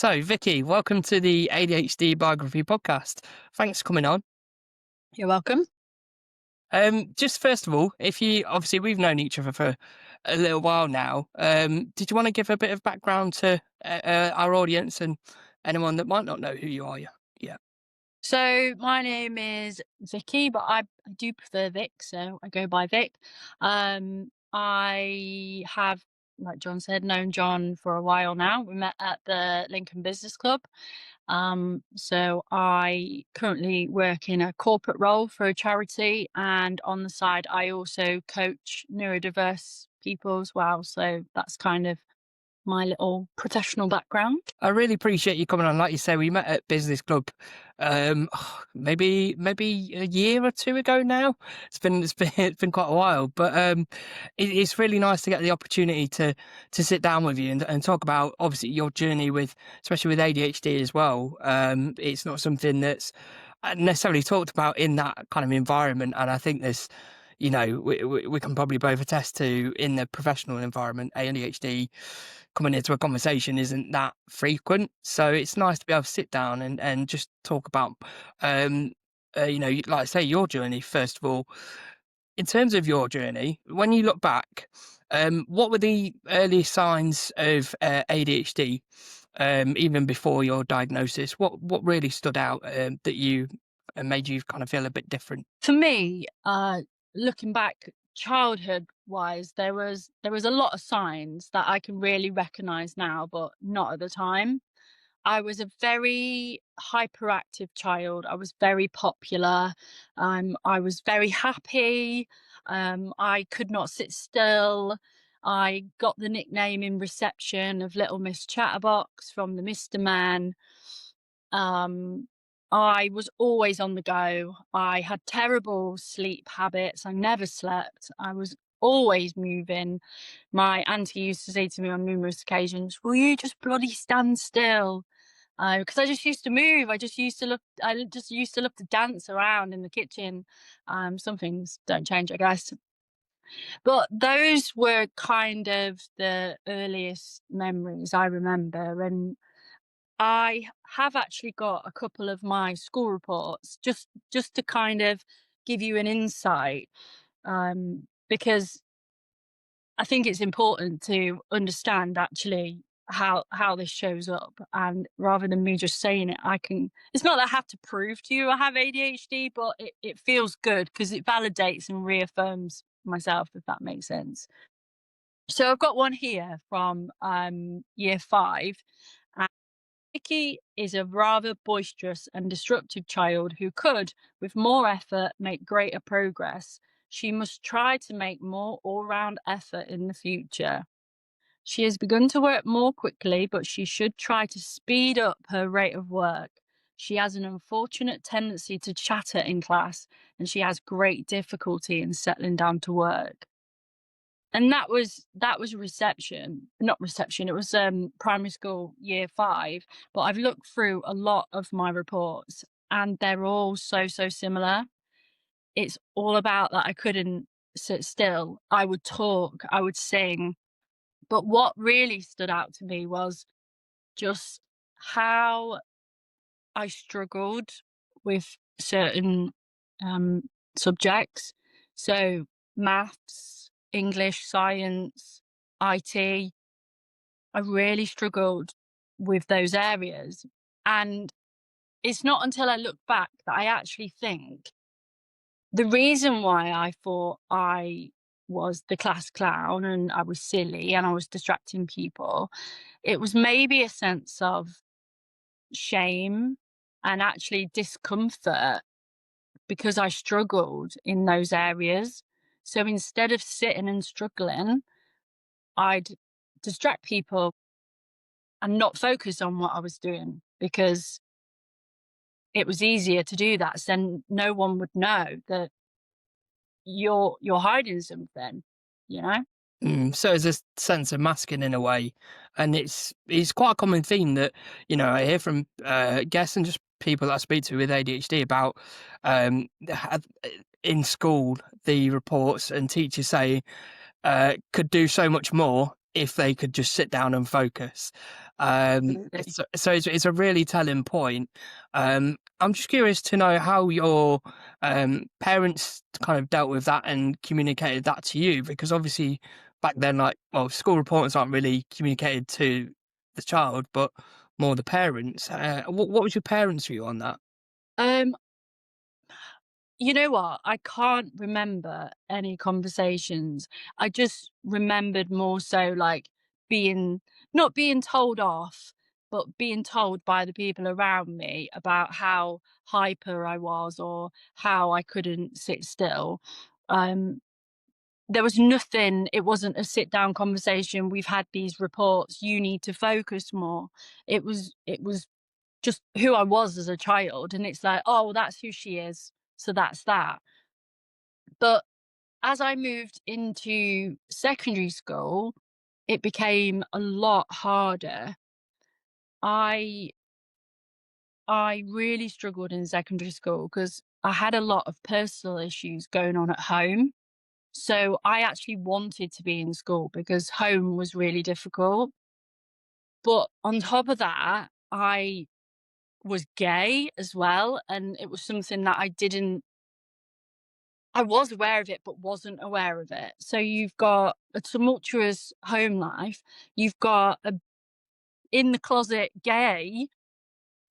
So, Vicky, welcome to the ADHD Biography podcast. Thanks for coming on. You're welcome. Just first of all, if you obviously we've known each other for a little while now. Did you want to give a bit of background to our audience and anyone that might not know who you are? Yeah. So my name is Vicky, but I do prefer Vic, so I go by Vic. I have, like John said, known John for a while now. We met at the Lincoln Business Club. So I currently work in a corporate role for a charity, and on the side, I also coach neurodiverse people as well. So that's kind of my little professional background. I really appreciate you coming on. Like you say, we met at Business Club, maybe a year or two ago now. It's been quite a while, but it's really nice to get the opportunity to sit down with you and talk about obviously your journey with, especially with ADHD as well. It's not something that's necessarily talked about in that kind of environment, and I think there's. We can probably both attest to in the professional environment, ADHD coming into a conversation isn't that frequent. So it's nice to be able to sit down and just talk about, like I say, your journey, first of all. In terms of your journey, when you look back, what were the early signs of ADHD, even before your diagnosis? What really stood out that you made you kind of feel a bit different? For me, looking back childhood wise, there was a lot of signs that I can really recognize now, but not at the time. I was a very hyperactive child. I was very popular. I was very happy. I could not sit still. I got the nickname in reception of Little Miss Chatterbox from the Mr. Man. Um, I was always on the go. I had terrible sleep habits. I never slept. I was always moving. My auntie used to say to me on numerous occasions, "Will you just bloody stand still?" Because I just used to move. I just used to love to dance around in the kitchen. Some things don't change, I guess. But those were kind of the earliest memories I remember, and I have actually got a couple of my school reports just to kind of give you an insight, because I think it's important to understand actually how this shows up, and rather than me just saying it, I can. It's not that I have to prove to you I have ADHD, but it feels good because it validates and reaffirms myself, if that makes sense. So I've got one here from year 5. Vicky is a rather boisterous and disruptive child who could, with more effort, make greater progress. She must try to make more all round effort in the future. She has begun to work more quickly, but she should try to speed up her rate of work. She has an unfortunate tendency to chatter in class, and she has great difficulty in settling down to work. And that was reception, not reception, it was, primary school year 5, but I've looked through a lot of my reports, and they're all so similar. It's all about that I couldn't sit still. I would talk, I would sing, but what really stood out to me was just how I struggled with certain, um, subjects. So maths, English, science, IT. I really struggled with those areas. And it's not until I look back that I actually think the reason why I thought I was the class clown and I was silly and I was distracting people, it was maybe a sense of shame and actually discomfort because I struggled in those areas. So instead of sitting and struggling, I'd distract people and not focus on what I was doing because it was easier to do that. So then no one would know that you're hiding something, you know? So there's a sense of masking in a way, and it's quite a common theme that I hear from guests and just people that I speak to with ADHD about in school the reports and teachers say could do so much more, if they could just sit down and focus. Absolutely. It's a really telling point. I'm just curious to know how your parents kind of dealt with that and communicated that to you, because obviously back then, like, well, school reports aren't really communicated to the child, but more the parents. What was your parents' view on that? Um, you know what? I can't remember any conversations. I just remembered more so like being not being told off, but being told by the people around me about how hyper I was or how I couldn't sit still. Um, there was nothing, it wasn't a sit down conversation. We've had these reports, you need to focus more. It was just who I was as a child. And it's like, oh, well, that's who she is. So that's that. But as I moved into secondary school, it became a lot harder. I I really struggled in secondary school because I had a lot of personal issues going on at home. So I actually wanted to be in school because home was really difficult. But on top of that, I was gay as well. And it was something that I was aware of it, but wasn't aware of it. So you've got a tumultuous home life. You've got a in the closet gay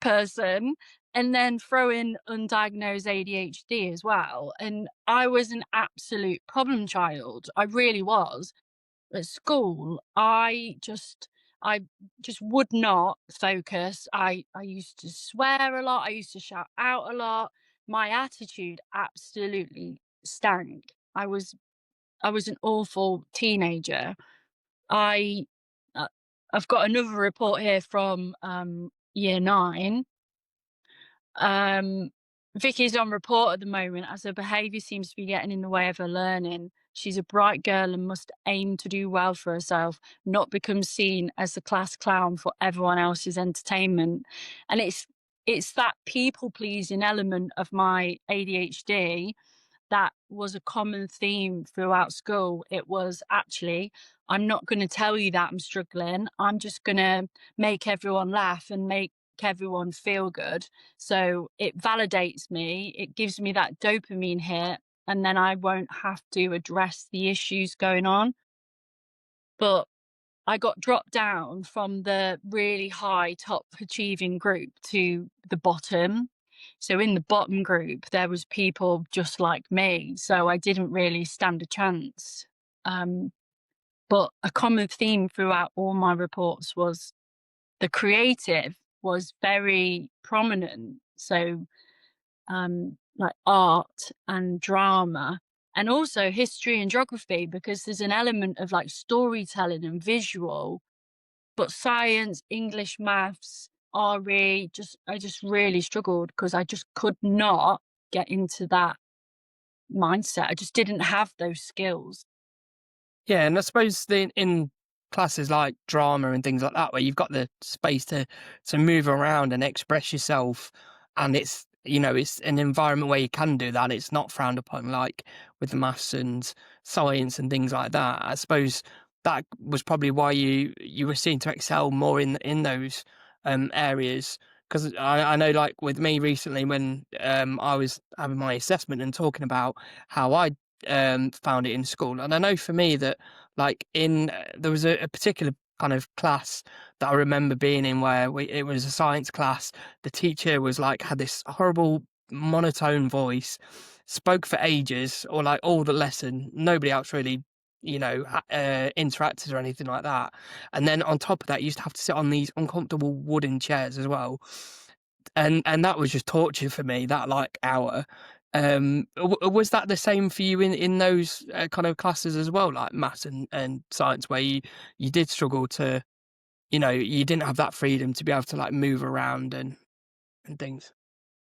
person, and then throw in undiagnosed ADHD as well. And I was an absolute problem child. I really was. At school, I just would not focus. I used to swear a lot. I used to shout out a lot. My attitude absolutely stank. I was an awful teenager. I uh, I've got another report here from year 9. um, Vicky's on report at the moment as her behaviour seems to be getting in the way of her learning. She's a bright girl and must aim to do well for herself, not become seen as the class clown for everyone else's entertainment. And it's that people pleasing element of my ADHD that was a common theme throughout school. It was actually, I'm not going to tell you that I'm struggling. I'm just going to make everyone laugh and make everyone feel good. So it validates me, it gives me that dopamine hit, and then I won't have to address the issues going on. But I got dropped down from the really high top achieving group to the bottom. So in the bottom group, there was people just like me. So I didn't really stand a chance. Um, but a common theme throughout all my reports was the creative was very prominent. So like art and drama, and also history and geography, because there's an element of like storytelling and visual. But science, English, maths, RE, I just really struggled because I just could not get into that mindset. I just didn't have those skills. Yeah, and I suppose in classes like drama and things like that, where you've got the space to move around and express yourself, and it's, it's an environment where you can do that. It's not frowned upon, like with the maths and science and things like that. I suppose that was probably why you were seen to excel more in those areas. Because I know, like with me recently, when I was having my assessment and talking about how I found it in school. And I know for me that, like, there was a particular kind of class that I remember being in where it was a science class. The teacher was like, had this horrible monotone voice, spoke for ages, or like all the lesson. Nobody else really, interacted or anything like that. And then on top of that, you used to have to sit on these uncomfortable wooden chairs as well. And that was just torture for me, that, like, hour. Was that the same for you in those, kind of classes as well, like maths and science, where you did struggle to, you didn't have that freedom to be able to, like, move around and things?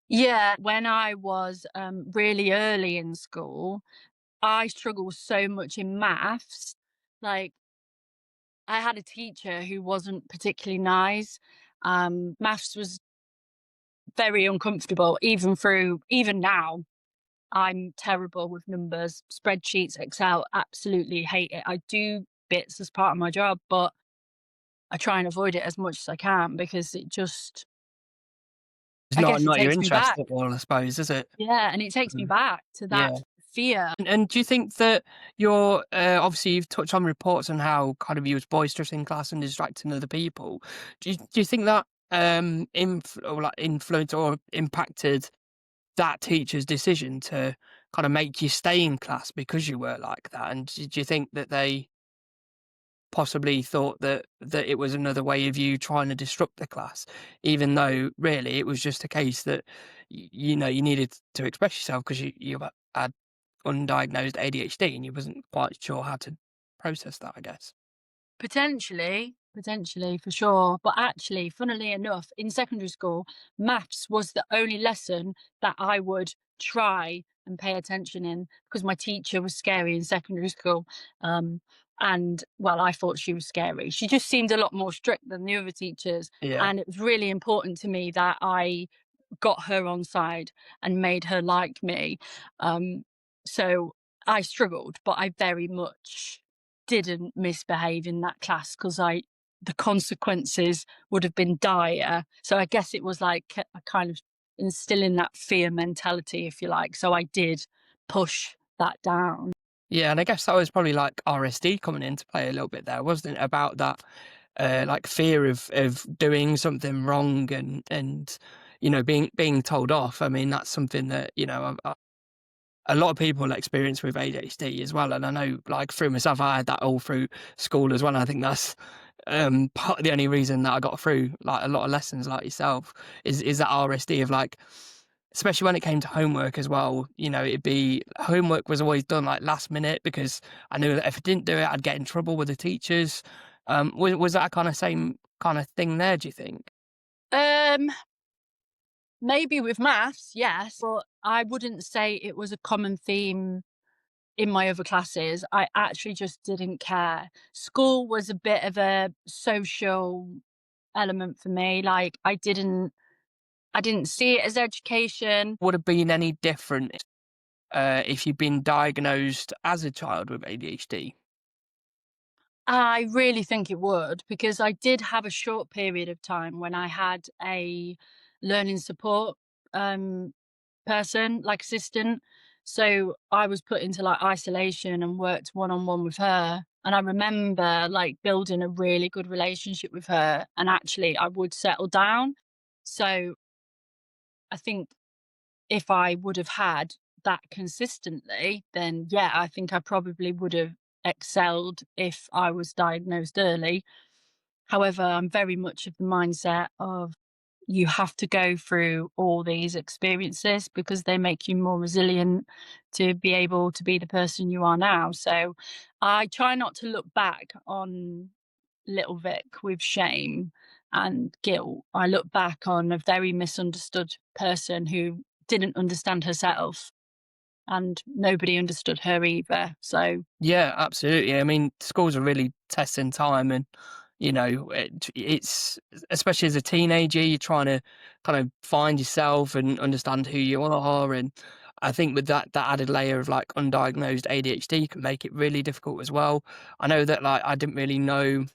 Yeah, when I was really early in school, I struggled so much in maths. Like, I had a teacher who wasn't particularly nice. Maths was very uncomfortable, even now. I'm terrible with numbers, spreadsheets, Excel, absolutely hate it. I do bits as part of my job, but I try and avoid it as much as I can because It's I not guess it not your takes me interest back. at all, I suppose, is it? Yeah, and it takes me Mm, back to yeah. that fear. And do you think that you're obviously you've touched on reports on how kind of you was boisterous in class and distracting other people. Do you think that or like influenced or impacted that teacher's decision to kind of make you stay in class because you were like that? And do you think that they possibly thought that it was another way of you trying to disrupt the class, even though really it was just a case that you needed to express yourself because you had undiagnosed ADHD and you wasn't quite sure how to process that, I guess. Potentially, for sure. But actually, funnily enough, in secondary school, maths was the only lesson that I would try and pay attention in because my teacher was scary in secondary school. Um, and well, I thought she was scary. She just seemed a lot more strict than the other teachers. Yeah. And it was really important to me that I got her on side and made her like me. Um, so I struggled, but I very much didn't misbehave in that class because the consequences would have been dire. So I guess it was like a kind of instilling that fear mentality, if you like. So I did push that down. Yeah, and I guess that was probably like RSD coming into play a little bit there, wasn't it? About that like fear of doing something wrong and being told off. I mean, that's something that a lot of people experience with ADHD as well. And I know, like, through myself, I had that all through school as well. And I think that's part of the only reason that I got through like a lot of lessons like yourself is that RSD of like, especially when it came to homework as well. It'd be homework was always done like last minute because I knew that if I didn't do it, I'd get in trouble with the teachers. Was that kind of same kind of thing there? Do you think? Um, Maybe with maths, yes, but I wouldn't say it was a common theme in my other classes. I actually just didn't care. School was a bit of a social element for me. Like I didn't see it as education. Would have been any different if you'd been diagnosed as a child with ADHD? I really think it would because I did have a short period of time when I had a learning support um, person, like assistant. So I was put into like isolation and worked one on one with her. And I remember like building a really good relationship with her. And actually, I would settle down. So I think if I would have had that consistently, then yeah, I think I probably would have excelled if I was diagnosed early. However, I'm very much of the mindset of you have to go through all these experiences because they make you more resilient to be able to be the person you are now. So I try not to look back on little Vic with shame and guilt. I look back on a very misunderstood person who didn't understand herself and nobody understood her either. So Yeah, absolutely. I mean, schools are really testing time, and it's especially as a teenager, you're trying to kind of find yourself and understand who you are. And I think with that added layer of like undiagnosed ADHD can make it really difficult as well. I know that like I didn't really know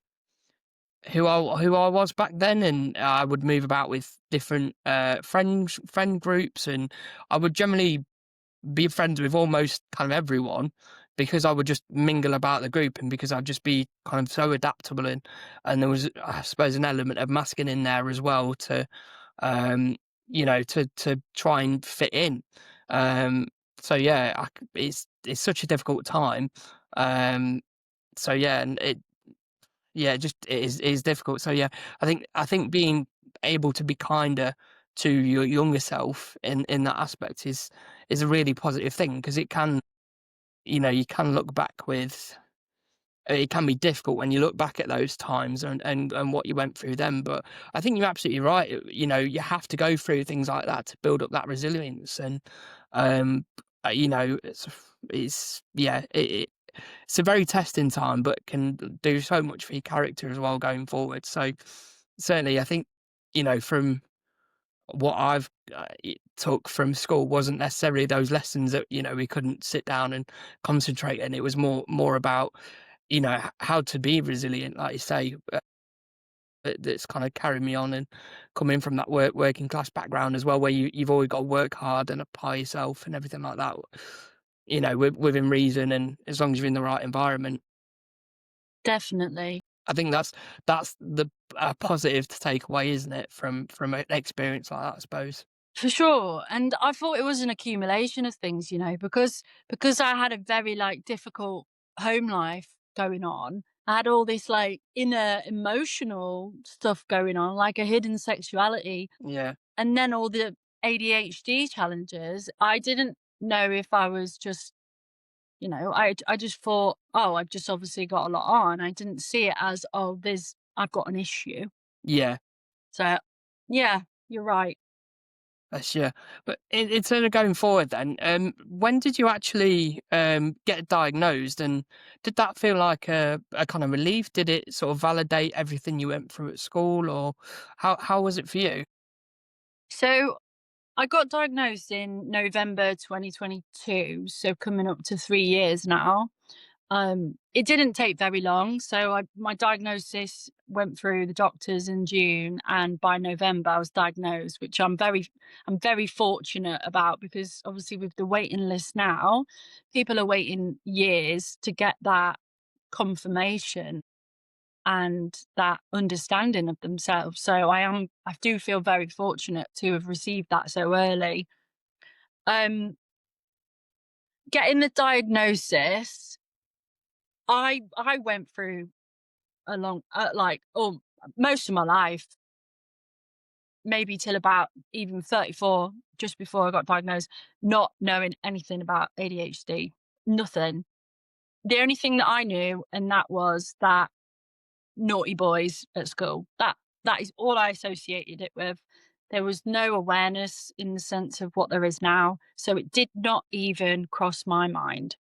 who I was back then, and I would move about with different friend groups, and I would generally be friends with almost kind of everyone because I would just mingle about the group and because I'd just be kind of so adaptable, and there was, I suppose, an element of masking in there as well to um to try and fit in. um so yeah, it's such a difficult time. um so yeah, and it just it is difficult. So yeah, I think being able to be kinder to your younger self in that aspect is a really positive thing because it can, you can look back with, it can be difficult when you look back at those times and what you went through then. But I think you're absolutely right. You have to go through things like that to build up that resilience. And um it's yeah, it's a very testing time, but can do so much for your character as well going forward. So certainly, I think from what I've took from school wasn't necessarily those lessons that we couldn't sit down and concentrate, and it was more about how to be resilient, like you say, that's kind of carried me on, and coming from that working class background as well, where you've always got to work hard and apply yourself and everything like that, within reason, and as long as you're in the right environment. Definitely. I think that's the positive to take away, isn't it, from an experience like that, I suppose. For sure. And I thought it was an accumulation of things, because I had a very like difficult home life going on. I had all this like inner emotional stuff going on, like a hidden sexuality, Yeah, and then all the ADHD challenges. I didn't know if I was just, I just thought, oh, I've just obviously got a lot on. I didn't see it as, oh, I've got an issue. yeah. So yeah, you're right. That's yeah. But in terms of going forward then, when did you actually get diagnosed, and did that feel like a kind of relief? Did it sort of validate everything you went through at school, or how was it for you? So I got diagnosed in November 2022, so coming up to 3 years now. It didn't take very long, so my diagnosis went through the doctors in June, and by November I was diagnosed, which I'm very fortunate about, because obviously with the waiting list now, people are waiting years to get that confirmation and that understanding of themselves. So I do feel very fortunate to have received that so early. Um, Getting the diagnosis, I went through a long, most of my life, maybe till about even 34, just before I got diagnosed, not knowing anything about ADHD. Nothing. The only thing that I knew, and that was that naughty boys at school. That is all I associated it with. There was no awareness in the sense of what there is now, so it did not even cross my mind.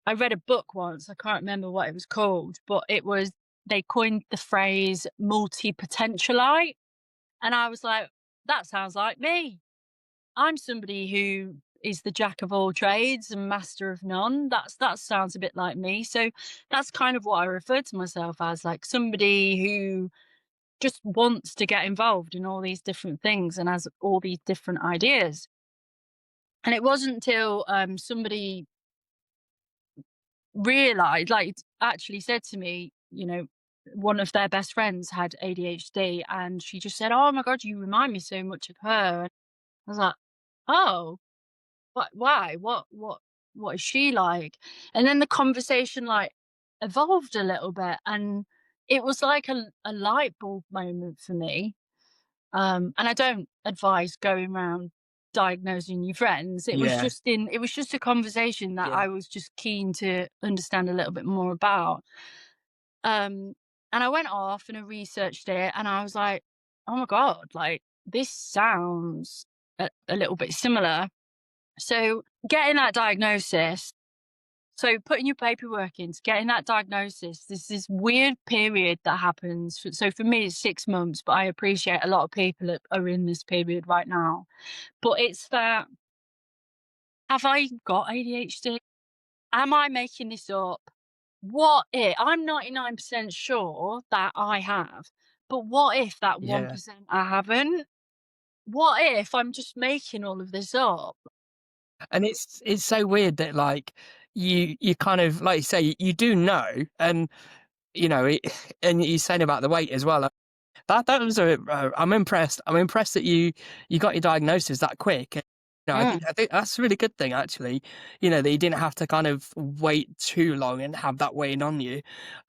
I read a book once, I can't remember what it was called, but they coined the phrase multi-potentialite, and I was like, "That sounds like me. I'm somebody who is the jack of all trades and master of none." That sounds a bit like me. So that's kind of what I refer to myself as, like somebody who just wants to get involved in all these different things and has all these different ideas. And it wasn't until somebody realized, like, actually said to me, one of their best friends had ADHD, and she just said, "Oh my God, you remind me so much of her." And I was like, "Oh, what? Why? What is she like?" And then the conversation like evolved a little bit, and it was like a light bulb moment for me. And I don't advise going around diagnosing your friends. Yeah, It was just a conversation that yeah, I was just keen to understand a little bit more about. Um, and I went off and I researched it, and I was like, "Oh my God, like this sounds a little bit similar." So getting that diagnosis, so putting your paperwork into getting that diagnosis, there's this weird period that happens. So for me, it's 6 months, but I appreciate a lot of people are in this period right now. But it's that, have I got ADHD? Am I making this up? What if I'm 99% sure that I have, but what if that yeah. 1% I haven't? What if I'm just making all of this up? And it's so weird that like you kind of like you say you do know, and it, and you're saying about the weight as well. That was I'm impressed. I'm impressed that you got your diagnosis that quick. Mm, I think that's a really good thing actually. That you didn't have to kind of wait too long and have that weighing on you.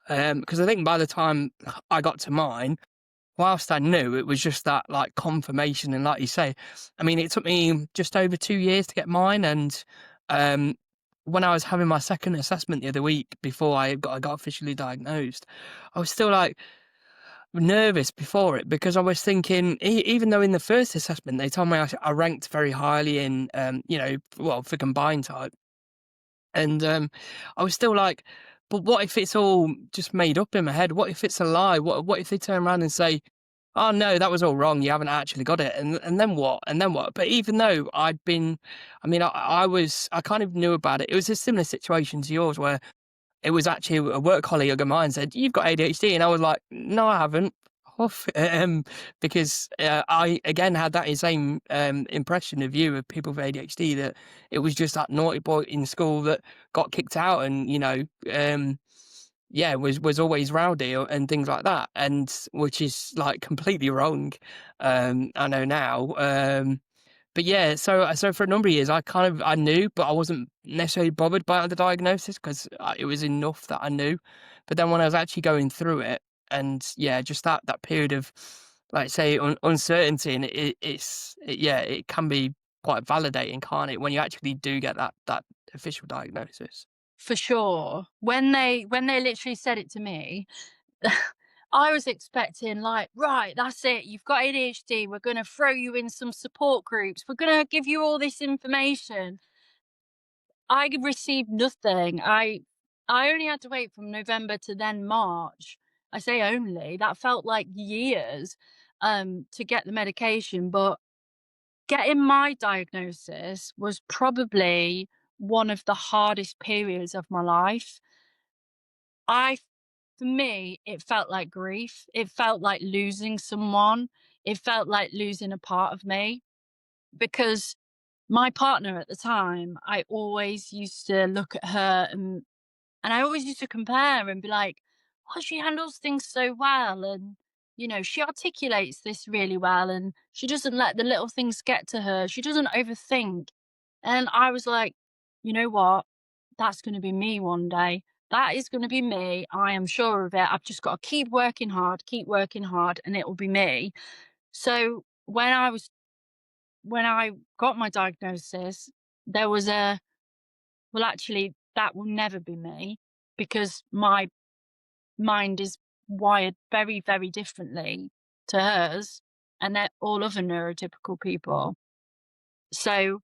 Because I think by the time I got to mine, whilst I knew, it was just that like confirmation, and like you say, I mean, it took me just over 2 years to get mine, and um, when I was having my second assessment the other week before I got officially diagnosed, I was still like nervous before it, because I was thinking, even though in the first assessment they told me I ranked very highly in, well, for combined type, and I was still like, but what if it's all just made up in my head? What if it's a lie? What if they turn around and say, "Oh no, that was all wrong. You haven't actually got it." And then what? And then what? But even though I'd been, I mean, I kind of knew about it. It was a similar situation to yours, where it was actually a work colleague of mine said, "You've got ADHD," and I was like, "No, I haven't." Off, because I again had that same impression of you of people with ADHD, that it was just that naughty boy in school that got kicked out, and yeah, was always rowdy and things like that, and which is like completely wrong. I know now. But yeah, so for a number of years, I knew, but I wasn't necessarily bothered by the diagnosis because it was enough that I knew. But then when I was actually going through it, and yeah, just that period of, like say, uncertainty, and yeah, it can be quite validating, can't it, when you actually do get that official diagnosis. For sure. When they literally said it to me, I was expecting like, "Right, that's it. You've got ADHD. We're gonna throw you in some support groups. We're gonna give you all this information." I received nothing. I only had to wait from November to then March. I say only, that felt like years, to get the medication, but getting my diagnosis was probably one of the hardest periods of my life. I For me, it felt like grief. It felt like losing someone. It felt like losing a part of me, because my partner at the time, I always used to look at her, and I always used to compare and be like, "Oh, she handles things so well, and, she articulates this really well, and she doesn't let the little things get to her. She doesn't overthink." And I was like, "You know what? That's gonna be me one day. That is gonna be me. I am sure of it. I've just gotta keep working hard, and it will be me." So when I got my diagnosis, there was a, well, actually, that will never be me, because my mind is wired very, very differently to hers, and they're all other neurotypical people. So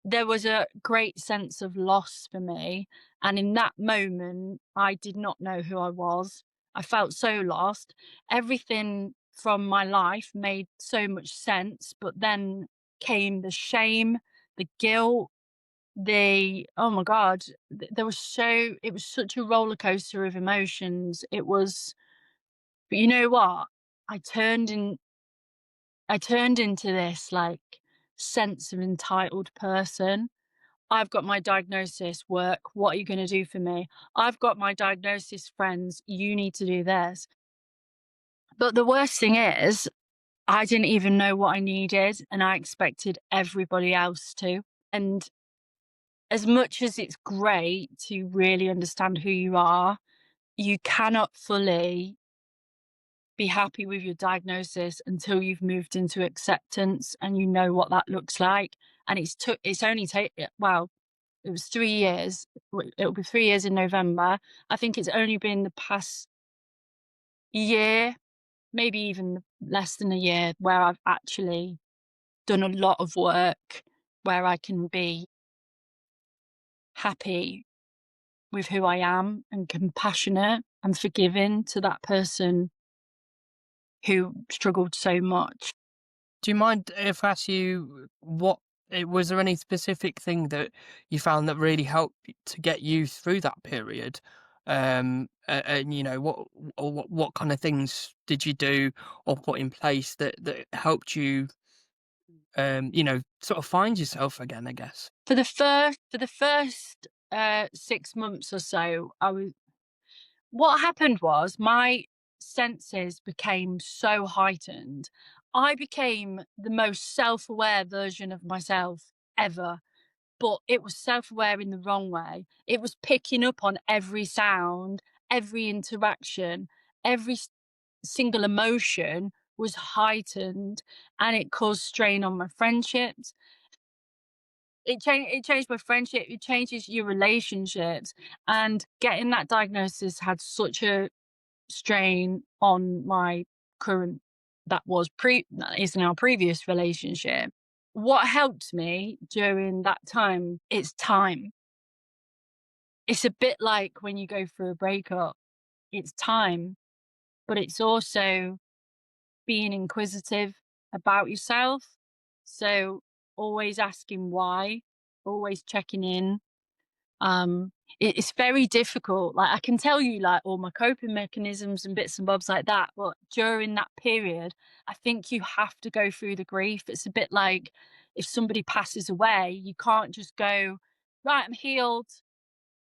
there was a great sense of loss for me. And in that moment, I did not know who I was. I felt so lost. Everything from my life made so much sense, but then came the shame, the guilt, oh my God, it was such a roller coaster of emotions. But you know what? I turned in, I turned into this like sense of entitled person. I've got my diagnosis, work. What are you going to do for me? I've got my diagnosis, friends. You need to do this. But the worst thing is, I didn't even know what I needed, and I expected everybody else to. And as much as it's great to really understand who you are, you cannot fully be happy with your diagnosis until you've moved into acceptance and you know what that looks like. And it's only well, it was 3 years. It'll be 3 years in November. I think it's only been the past year, maybe even less than a year, where I've actually done a lot of work, where I can be happy with who I am and compassionate and forgiving to that person who struggled so much. Do you mind if I ask you was there any specific thing that you found that really helped to get you through that period? And what kind of things did you do or put in place that helped you, sort of find yourself again, I guess? For the first 6 months or so, what happened was my senses became so heightened. I became the most self-aware version of myself ever, but it was self-aware in the wrong way. It was picking up on every sound, every interaction, every single emotion was heightened, and it caused strain on my friendships. It changed my friendship, it changes your relationships, and getting that diagnosis had such a strain on my current that is now previous relationship. What helped me during that time is time. It's a bit like when you go through a breakup. It's time, but it's also being inquisitive about yourself. So always asking why, always checking in. it's very difficult. Like, I can tell you, like, all my coping mechanisms and bits and bobs like that, but during that period, I think you have to go through the grief. It's a bit like if somebody passes away, you can't just go, "Right, I'm healed."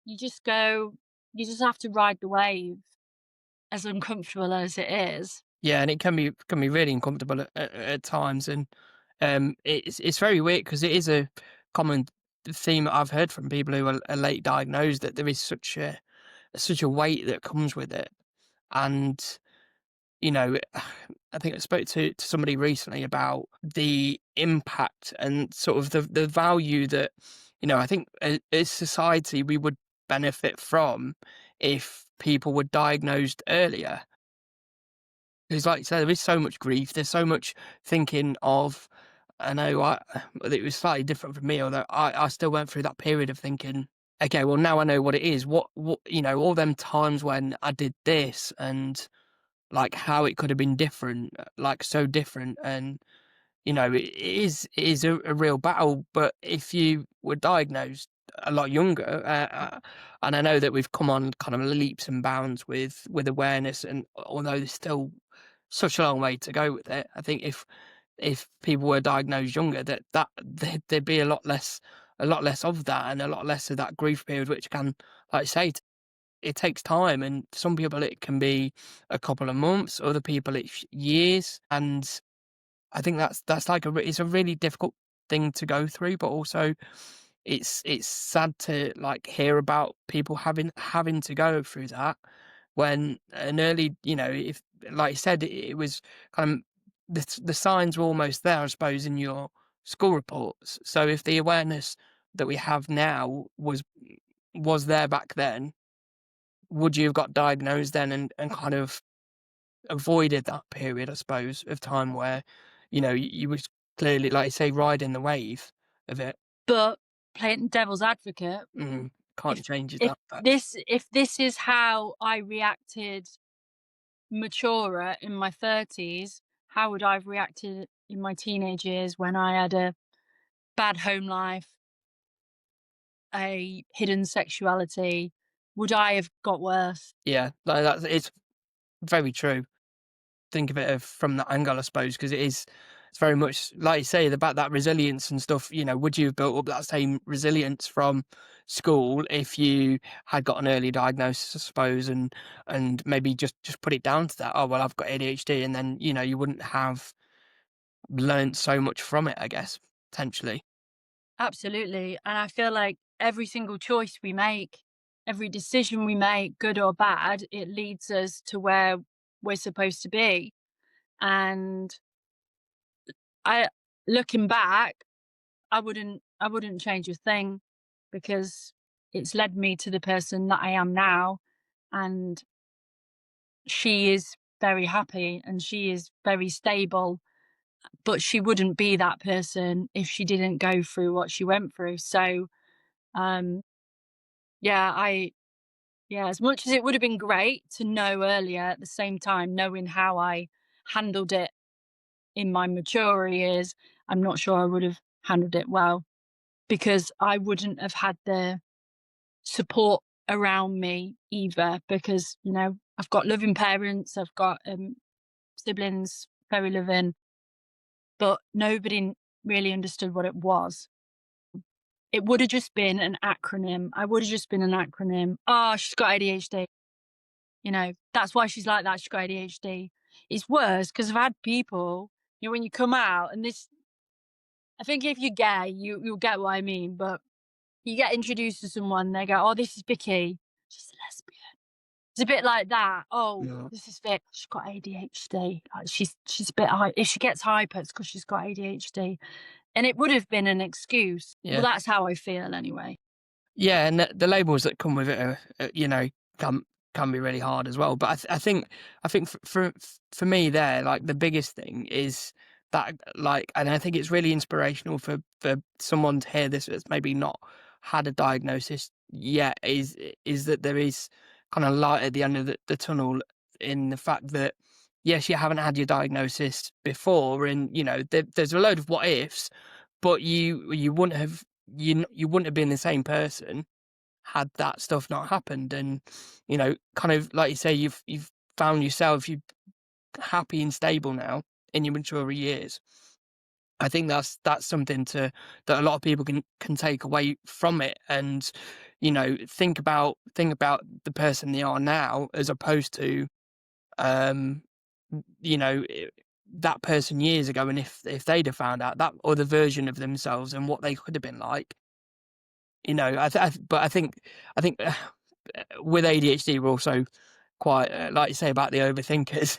You just go you just have to ride the wave, as uncomfortable as it is. Yeah, and it can be really uncomfortable at times, and it's very weird because it is a common theme that I've heard from people who are late diagnosed, that there is such a weight that comes with it, and you know, I think I spoke to somebody recently about the impact and sort of the value that, I think as society we would benefit from if people were diagnosed earlier. Because like you say, there is so much grief, there's so much thinking of. I know it was slightly different for me, although I still went through that period of thinking, okay, well now I know what it is. What all them times when I did this, and like how it could have been different, like so different, and it is a real battle. But if you were diagnosed a lot younger, and I know that we've come on kind of leaps and bounds with awareness, and although there's still such a long way to go with it, I think if people were diagnosed younger, there'd be a lot less of that, and a lot less of that grief period, which can, like I say, it takes time, and for some people it can be a couple of months, other people it's years, and I think that's like it's a really difficult thing to go through, but also it's sad to like hear about people having to go through that when an early, if like you said, it was kind of the signs were almost there, I suppose, in your school reports. So if the awareness that we have now was there back then, would you have got diagnosed then and kind of avoided that period, I suppose, of time where, you was clearly, like you say, riding the wave of it. But playing devil's advocate, Mm, can't if change if that, but this is how I reacted maturer in my 30s, how would I have reacted in my teenage years when I had a bad home life, a hidden sexuality? Would I have got worse? yeah, like it's very true. Think of it from that angle, I suppose, because it's very much like you say about that resilience and stuff. Would you have built up that same resilience from school if you had got an early diagnosis, I suppose, and maybe just put it down to that? Oh well, I've got ADHD, and then you wouldn't have learned so much from it, I guess, potentially. Absolutely. And I feel like every single choice we make, every decision we make, good or bad, it leads us to where we're supposed to be. And I looking back, I wouldn't change a thing because it's led me to the person that I am now, and she is very happy and she is very stable, but she wouldn't be that person if she didn't go through what she went through. So, um, yeah, yeah, as much as it would have been great to know earlier, at the same time, knowing how I handled it in my mature years, I'm not sure I would have handled it well because I wouldn't have had the support around me either because, I've got loving parents, I've got siblings, very loving, but nobody really understood what it was. It would have just been an acronym. I would have just been an acronym. Oh, she's got ADHD. That's why she's like that. She's got ADHD. It's worse because I've had people, when you come out, and this, I think if you're gay, you'll get what I mean. But you get introduced to someone, they go, "Oh, this is Vicky. She's a lesbian." It's a bit like that. "Oh, Yeah. this is Vic. She's got ADHD. Like, she's a bit high. If she gets hyper, it's because she's got ADHD." And it would have been an excuse. Well, Yeah. that's how I feel anyway. Yeah, and the labels that come with it can be really hard as well. But I think for me there, like the biggest thing is that, like, and I think it's really inspirational for someone to hear this that's maybe not had a diagnosis yet, is that there is kind of light at the end of the tunnel, in the fact that yes, you haven't had your diagnosis before, and there's a load of what ifs, but you wouldn't have, you wouldn't have been the same person had that stuff not happened. And kind of like you say, you've found yourself, you happy and stable now in your mature years. I think that's something to that a lot of people can take away from it, and think about the person they are now as opposed to um that person years ago, and if they'd have found out that other version of themselves and what they could have been like. But I think with ADHD we're also quite, like you say about the overthinkers.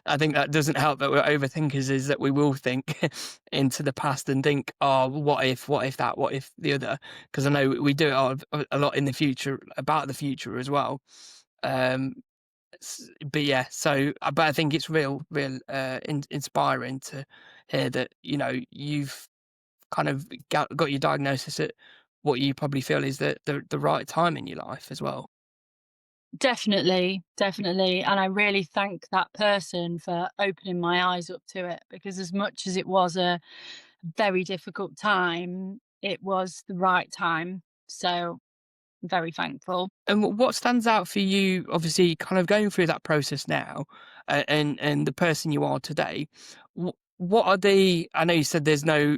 I think that doesn't help that we're overthinkers, is that we will think into the past and think, oh, what if that, what if the other? Because I know we do it a lot in the future, about the future as well. Um, but yeah, but I think it's real inspiring to hear that you've kind of got your diagnosis at what you probably feel is the right time in your life as well. Definitely, definitely. And I really thank that person for opening my eyes up to it, because as much as it was a very difficult time, it was the right time. So very thankful. And what stands out for you, obviously, kind of going through that process now, and the person you are today? What are the? I know you said there's no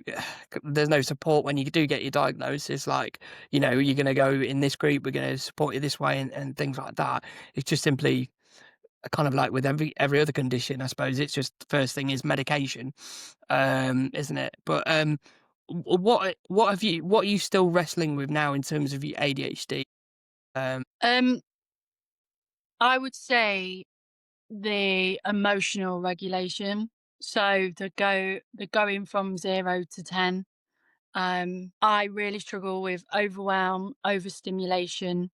support when you do get your diagnosis. Like, you're going to go in this group, we're going to support you this way, and things like that. It's just simply kind of like with every other condition, I suppose. It's just the first thing is medication, isn't it? But what are you still wrestling with now in terms of your ADHD? Um, Um, I would say the emotional regulation. So the going from 0 to 10. I really struggle with overwhelm, overstimulation,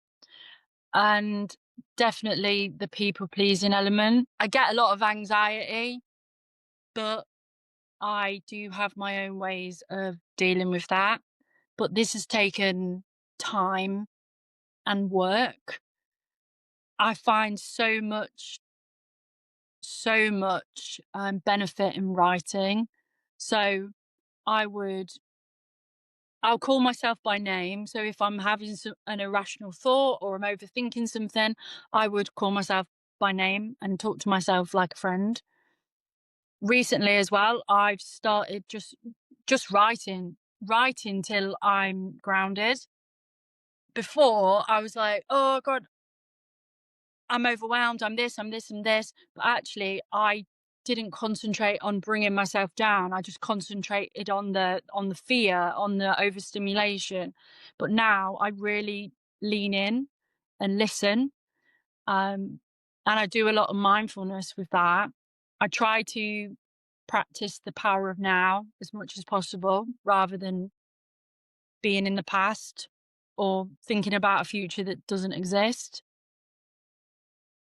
and definitely the people pleasing element. I get a lot of anxiety, but I do have my own ways of dealing with that. But this has taken time and work. I find so much benefit in writing. So I would I'll call myself by name. So if I'm having an irrational thought or I'm overthinking something, I would call myself by name and talk to myself like a friend. Recently as well, I've started just writing till I'm grounded. Before I was like, "Oh god, I'm overwhelmed, I'm this, I'm this, and this." But actually, I didn't concentrate on bringing myself down. I just concentrated on the fear, on the overstimulation. But now I really lean in and listen. Um, and I do a lot of mindfulness with that. I try to practice the power of now as much as possible rather than being in the past or thinking about a future that doesn't exist.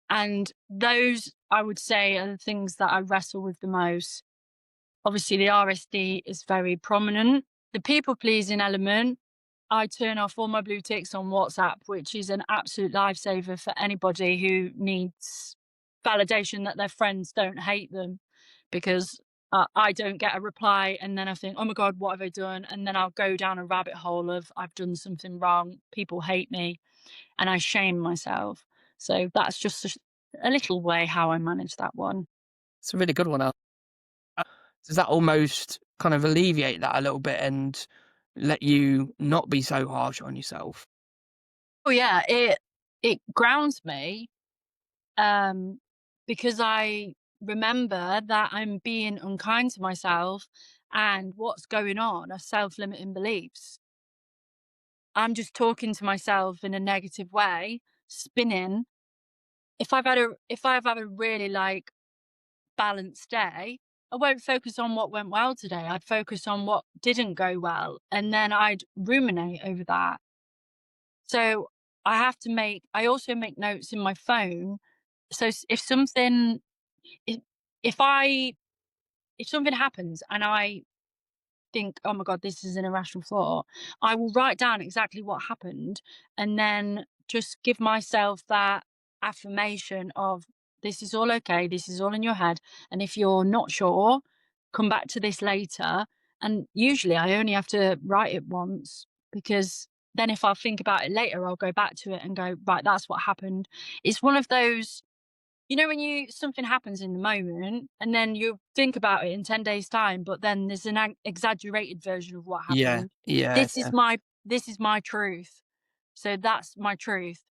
And those, I would say, are the things that I wrestle with the most. Obviously, the RSD is very prominent. The people pleasing element, I turn off all my blue ticks on WhatsApp, which is an absolute lifesaver for anybody who needs validation that their friends don't hate them, because I don't get a reply and then I think, oh my God, what have I done? And then I'll go down a rabbit hole of I've done something wrong, people hate me, and I shame myself. So that's just a little way how I manage that one. it's a really good one. Does that almost kind of alleviate that a little bit and let you not be so harsh on yourself? Oh yeah, it grounds me, um, because I remember that I'm being unkind to myself, and what's going on are self-limiting beliefs. I'm just talking to myself in a negative way, spinning. If I've had a really balanced day, I won't focus on what went well today. I'd focus on what didn't go well, and then I'd ruminate over that. So I also make notes in my phone. So if something, if, if I, if something happens and I think, oh my God, this is an irrational thought, I will write down exactly what happened and then just give myself that affirmation of this is all okay, this is all in your head. And if you're not sure, come back to this later. And usually I only have to write it once because then if I think about it later, I'll go back to it and go, right, that's what happened. It's one of those, when you something happens in the moment and then you think about it in 10 days time, but then there's an exaggerated version of what Yeah, happened. yeah, This is yeah. my truth. So that's my truth.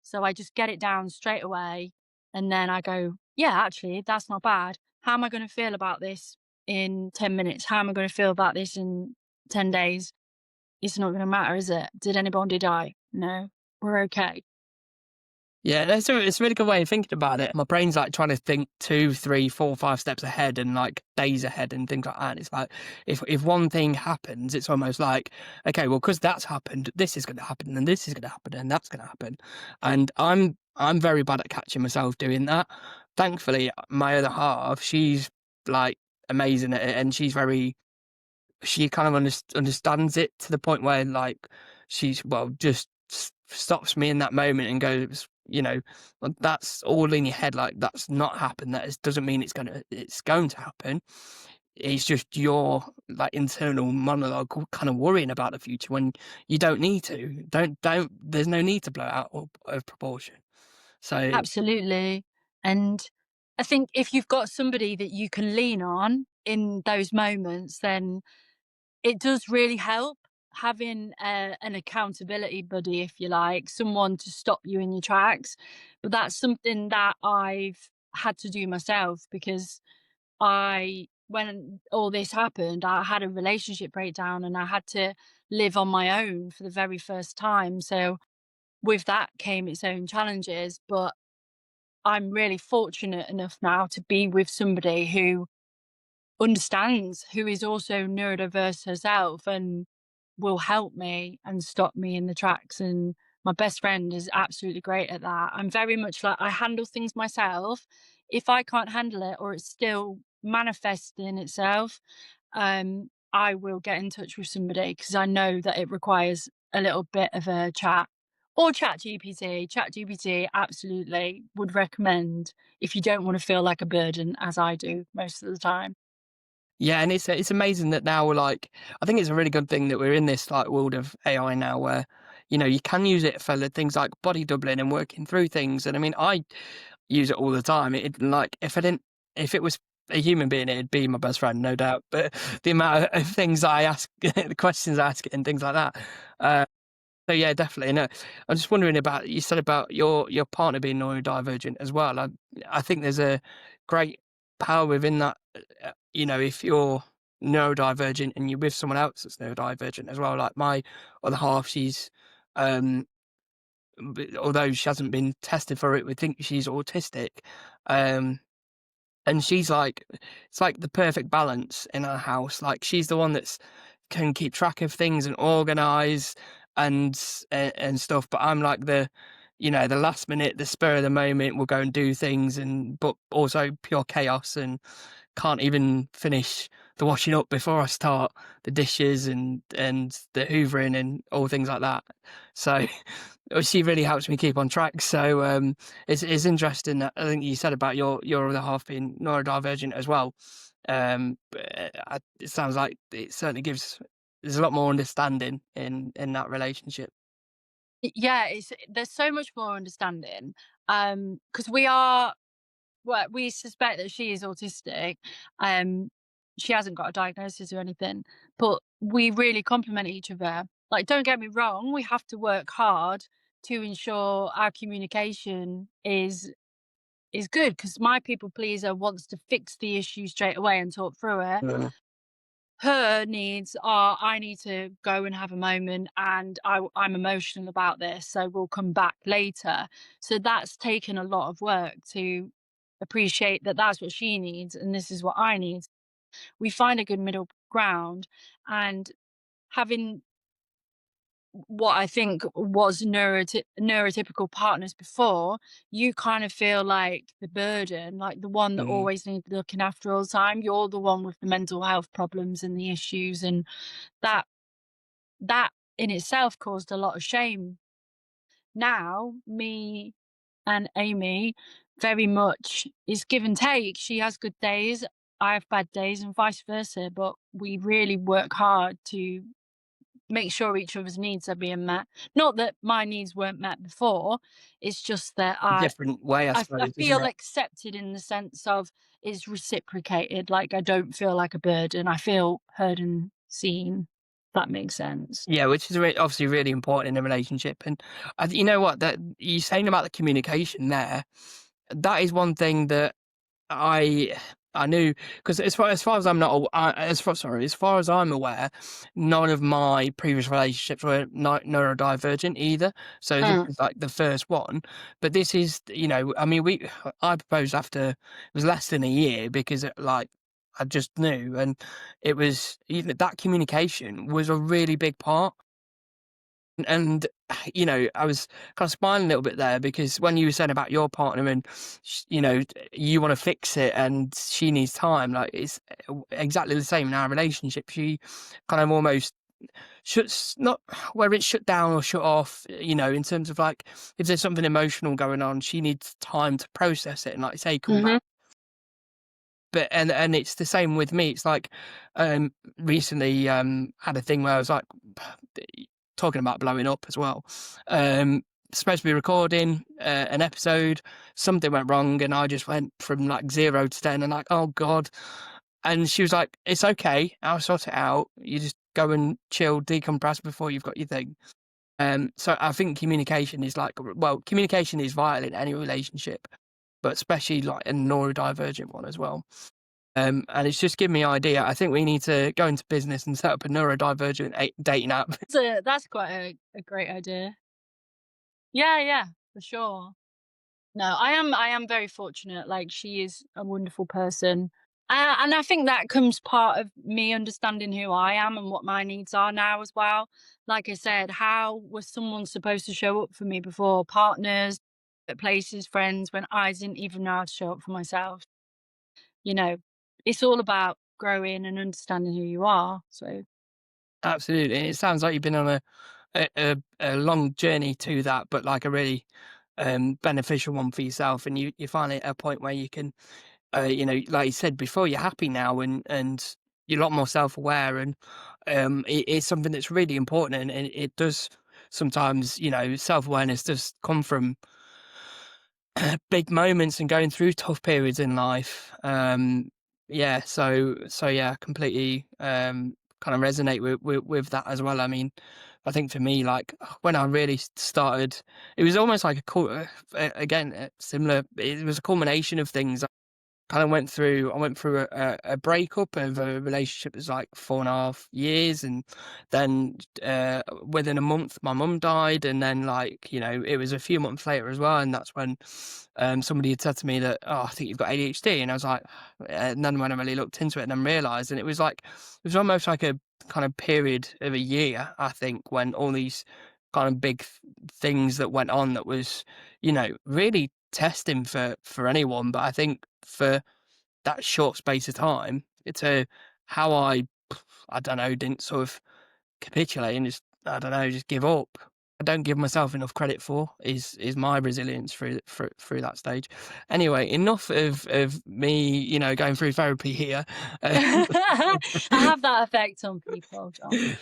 So I just get it down straight away and then I go, yeah, actually, that's not bad. How am I going to feel about this in 10 minutes? How am I going to feel about this in 10 days? It's not going to matter, is it? Did anybody die? No, we're okay. Yeah, it's a really good way of thinking about it. My brain's like trying to think 2, 3, 4, 5 steps ahead and like days ahead and things like that. And it's like if one thing happens, it's almost like, okay, well, because that's happened, this is going to happen, and this is going to happen, and that's going to happen. And I'm very bad at catching myself doing that. Thankfully, my other half, she's like amazing at it, and she kind of understands it to the point where like she's well just stops me in that moment and goes, "Well, that's all in your head, like that's not happened, doesn't mean it's going to happen. It's just your like internal monologue kind of worrying about the future when you don't need to. Don't There's no need to blow it out of proportion." So Absolutely. And I think if you've got somebody that you can lean on in those moments, then it does really help having an accountability buddy, if you like, someone to stop you in your tracks. But that's something that I've had to do myself because when all this happened, I had a relationship breakdown and I had to live on my own for the very first time. So with that came its own challenges, but I'm really fortunate enough now to be with somebody who understands, who is also neurodiverse herself and will help me and stop me in the tracks. And my best friend is absolutely great at that. I'm very much like I handle things myself. If I can't handle it or it's still manifesting itself, I will get in touch with somebody because I know that it requires a little bit of a chat. Or chat GPT. Chat GPT absolutely would recommend if you don't want to feel like a burden, as I do most of the time. yeah, and it's amazing that now we're like, I think it's a really good thing that we're in this like world of AI now where, you can use it for the things like body doubling and working through things. And I mean, I use it all the time. It like if it was a human being, it'd be my best friend, no doubt. But the amount of things I ask, the questions I ask it, and things like that. Uh, so yeah, definitely. No, I'm just wondering about you said about your partner being neurodivergent as well. I think there's a great power within that. If you're neurodivergent and you're with someone else that's neurodivergent as well. Like my other half, she's um, although she hasn't been tested for it, we think she's autistic. Um, and she's like, it's like the perfect balance in our house. Like she's the one that's can keep track of things and organize and stuff. But I'm like the last minute, the spur of the moment, we'll go and do things, but also pure chaos and can't even finish the washing up before I start the dishes and the hoovering and all things like that. So she really helps me keep on track. So it's interesting that I think you said about your other half being neurodivergent as well. It sounds like it certainly gives there's a lot more understanding in that relationship. Yeah, there's so much more understanding, because we suspect that she is autistic. Um, she hasn't got a diagnosis or anything, but we really complement each other. Like, don't get me wrong, we have to work hard to ensure our communication is good. Because my people pleaser wants to fix the issue straight away and talk through it. Yeah. Her needs are, I need to go and have a moment and I'm emotional about this, so we'll come back later. So that's taken a lot of work to appreciate that that's what she needs and this is what I need. We find a good middle ground, and having what I think was neurotypical partners before, you kind of feel like the burden, like the one that Mm. always needs looking after all the time. You're the one with the mental health problems and the issues, and that that in itself caused a lot of shame. Now, me and Amy very much is give and take. She has good days, I have bad days, and vice versa. But we really work hard to make sure each other's needs are being met. Not that my needs weren't met before, it's just that A different way, I I suppose, isn't feel it? accepted in the sense of it's reciprocated, like, I don't feel like a burden, I feel heard and seen, if that makes sense. Yeah, which is obviously really important in a relationship. And you know what? That you saying about the communication there, that is one thing that I I knew, because as far as I'm not as far as I'm aware, none of my previous relationships were neurodivergent either. So this Mm. is like the first one. But this is, I mean, I proposed after it was less than a year because like I just knew, and it was that communication was a really big part. And I was kind of smiling a little bit there because when you were saying about your partner and you want to fix it and she needs time, like it's exactly the same in our relationship. She kind of almost shuts, not where it's shut down or shut off, in terms of like if there's something emotional going on, she needs time to process it and like say come back. Mhm. But and it's the same with me. It's like, recently, had a thing where I was like, talking about blowing up as well. Supposed to be recording an episode, something went wrong, and I just went from like 0 to 10, and like, oh god. And she was like, "It's okay, I'll sort it out. You just go and chill, decompress before you've got your thing." So I think communication is like, well, communication is vital in any relationship, but especially like a neurodivergent one as well. And it's just given me an idea. I think we need to go into business and set up a neurodivergent dating app. So, that's quite a great idea. Yeah, yeah, for sure. No, I am very fortunate, like, she is a wonderful person, and I think that comes part of me understanding who I am and what my needs are now as well. Like I said, how was someone supposed to show up for me before? Partners, at places, friends, when I didn't even know how to show up for myself, you know? It's all about growing and understanding who you are, so Absolutely. It sounds like you've been on a long journey to that, but like a really beneficial one for yourself. And you finally at a point where you can, like you said before, you're happy now, and you're a lot more self aware. And it's something that's really important. And it does sometimes, self awareness does come from big moments and going through tough periods in life. Yeah, so yeah, completely kind of resonate with that as well. I mean, I think for me, like when I really started, it was almost like again similar. It was a culmination of things. I went through a breakup of a relationship that was like 4.5 years, and then within a month my mum died, and then like it was a few months later as well, and that's when somebody had said to me that, oh, I think you've got ADHD, and I was like, and then when I really looked into it and then realised, and it was almost like a kind of period of a year, I think, when all these kind of big things that went on that was really testing for anyone, but I think for that short space of time, it's a how I don't know, didn't sort of capitulate and just I don't know, just give up. I don't give myself enough credit for is my resilience through that stage. Anyway, enough of me, going through therapy here. I have that effect on people, John.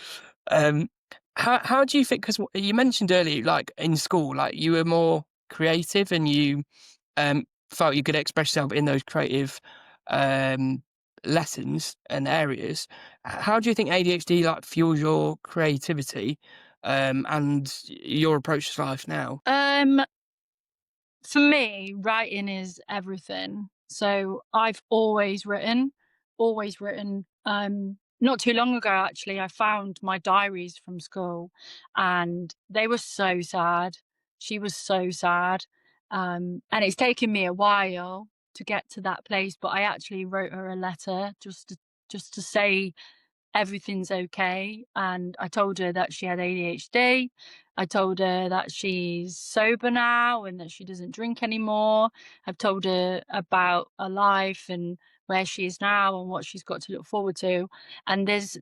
Um, how do you think? Because you mentioned earlier, like in school, like you were more creative and you felt you could express yourself in those creative um, lessons and areas. How do you think ADHD like fuels your creativity and your approach to life now? Um, for me, writing is everything. So I've always written, always written. Not too long ago, actually, I found my diaries from school and they were so sad. She was so sad. And it's taken me a while to get to that place, but I actually wrote her a letter just to say everything's okay. And I told her that she had ADHD. I told her that she's sober now and that she doesn't drink anymore. I've told her about her life and where she is now and what she's got to look forward to. And there's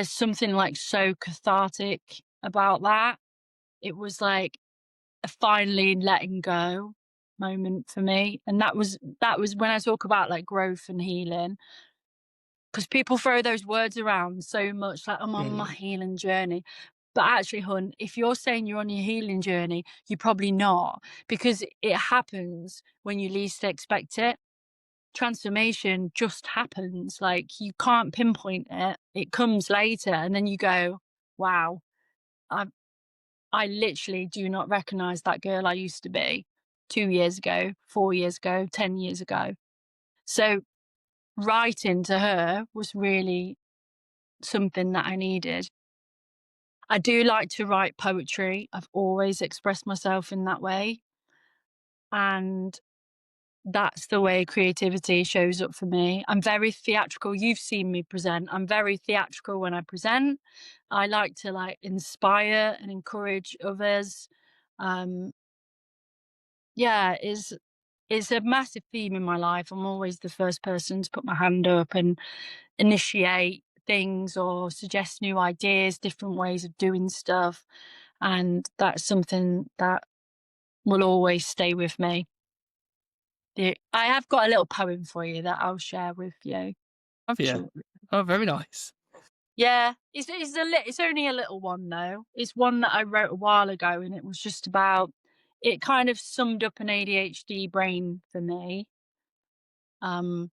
something like so cathartic about that. It was like a finally letting go moment for me. And that was when I talk about like growth and healing. because people throw those words around so much, like, "I'm on my Mm. healing journey." But actually, hun, if you're saying you're on your healing journey, you're probably not, because it happens when you least expect it. Transformation just happens. Like, you can't pinpoint it. It comes later, and then you go, "Wow, I I literally do not recognize that girl I used to be 2 years ago, 4 years ago, 10 years ago." So, writing to her was really something that I needed. I do like to write poetry. I've always expressed myself in that way, and that's the way creativity shows up for me. I'm very theatrical. You've seen me present. I'm very theatrical when I present. I like to, like, inspire and encourage others. Um, yeah, is a massive theme in my life. I'm always the first person to put my hand up and initiate things or suggest new ideas, different ways of doing stuff. And that's something that will always stay with me. I have got a little poem for you that I'll share with you Have you? shortly. Oh, very nice. Yeah, it's only a little one though. It's one that I wrote a while ago, and it was just about, it kind of summed up an ADHD brain for me. Um,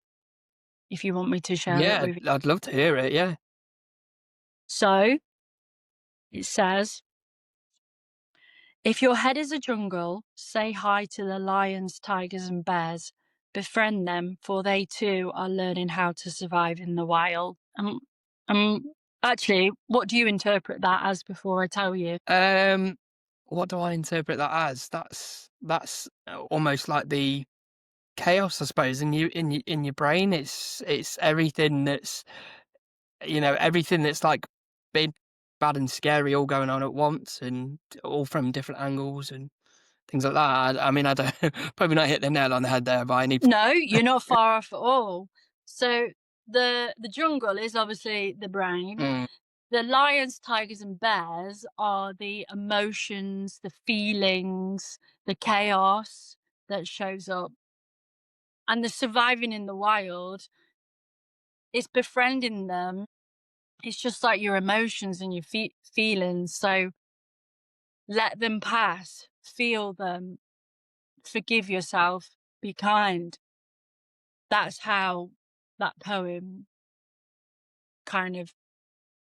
if you want me to share it Yeah, with you. I'd love to hear it. Yeah. So it says, if your head is a jungle, say hi to the lions, tigers, and bears. Befriend them, for they too are learning how to survive in the wild. Um, actually, what do you interpret that as before I tell you? Um, what do I interpret that as? That's almost like the chaos, I suppose, in your brain. It's everything that's, everything that's like big, bad, and scary all going on at once, and all from different angles and things like that. I mean, I don't probably not hit the nail on the head there by any. No, you're not far off at all. So the jungle is obviously the brain. Mm, The lions, tigers, and bears are the emotions, the feelings, the chaos that shows up. And the surviving in the wild is befriending them. It's just like your emotions and your feelings. So let them pass, feel them, forgive yourself, be kind. That's how that poem kind of,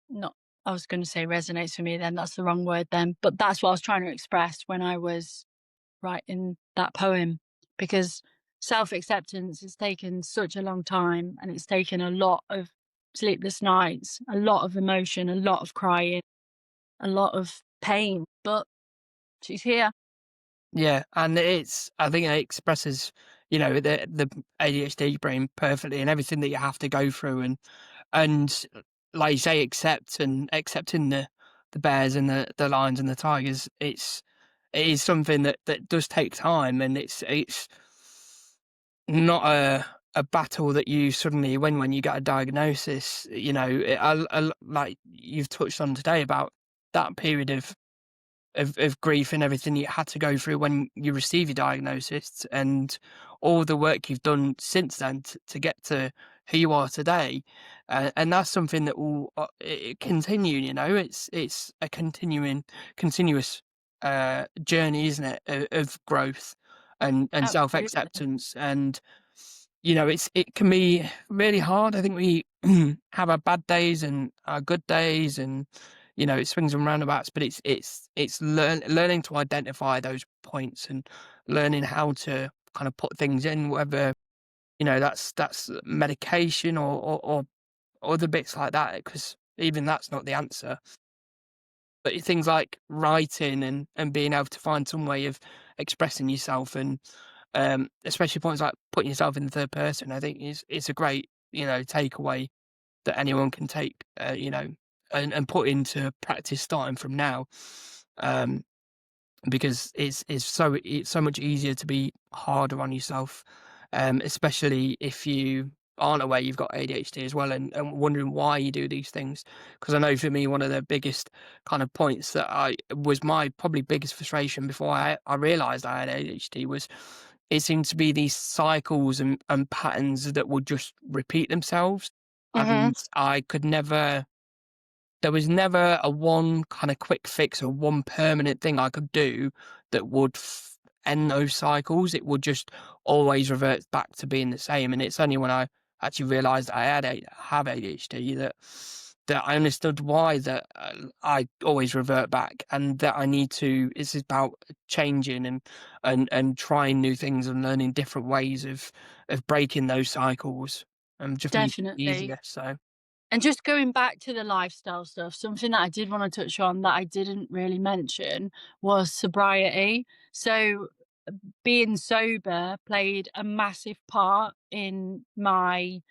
not, I was going to say resonates for me then. That's the wrong word then. But that's what I was trying to express when I was writing that poem, because self acceptance has taken such a long time, and it's taken a lot of sleepless nights, a lot of emotion, a lot of crying, a lot of pain. But she's here. yeah, and I think it expresses, the ADHD brain perfectly, and everything that you have to go through, and like you say, accepting the bears and the lions and the tigers. It is something that does take time, and it's not a battle that you suddenly win when you get a diagnosis. Like you've touched on today about that period of grief and everything you had to go through when you receive your diagnosis, and all the work you've done since then to get to who you are today. And that's something that will continue. It's a continuous journey, isn't it, of growth and Absolutely. self-acceptance. And it can be really hard. I think we have our bad days and our good days, and it swings and roundabouts. But it's learning to identify those points and learning how to kind of put things in, whether that's medication or other bits like that. Because even that's not the answer. But things like writing and being able to find some way of expressing yourself, and especially points like putting yourself in the third person, I think is a great, takeaway that anyone can take, and put into practice starting from now. Um, because it's so much easier to be harder on yourself, especially if you aren't aware you've got ADHD as well, and wondering why you do these things. Because I know for me, one of the biggest kind of points that I was my probably biggest frustration before I realized I had ADHD was it seemed to be these cycles and patterns that would just repeat themselves. and Mhm. I could never there was never a one kind of quick fix or one permanent thing I could do that would end those cycles. It would just always revert back to being the same. And it's only when I actually realised I have ADHD that I understood why that I always revert back, and that I need to. It's about changing and trying new things and learning different ways of breaking those cycles and just make it Definitely. easier. So And just going back to the lifestyle stuff, something that I did wanna touch on that I didn't really mention was sobriety. So, being sober played a massive part in my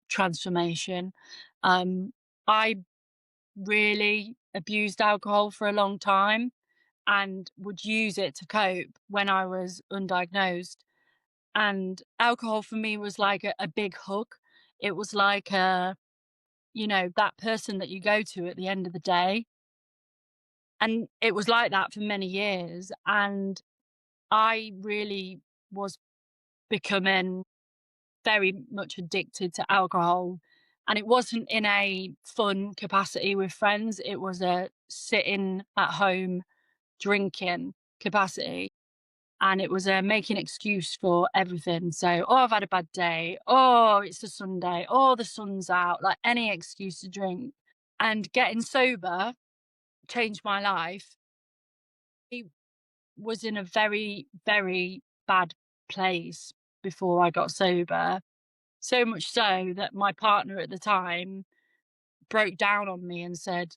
transformation. Um, I really abused alcohol for a long time and would use it to cope when I was undiagnosed. And alcohol for me was like a big hug. It was like that person that you go to at the end of the day. And it was like that for many years. And I really was becoming very much addicted to alcohol. And it wasn't in a fun capacity with friends, it was a sitting at home drinking capacity. And it was a making excuse for everything. So, oh, I've had a bad day. Oh, it's a Sunday. Oh, the sun's out. Like any excuse to drink. And getting sober changed my life. He was in a very, very bad place before I got sober. So much so that my partner at the time broke down on me and said,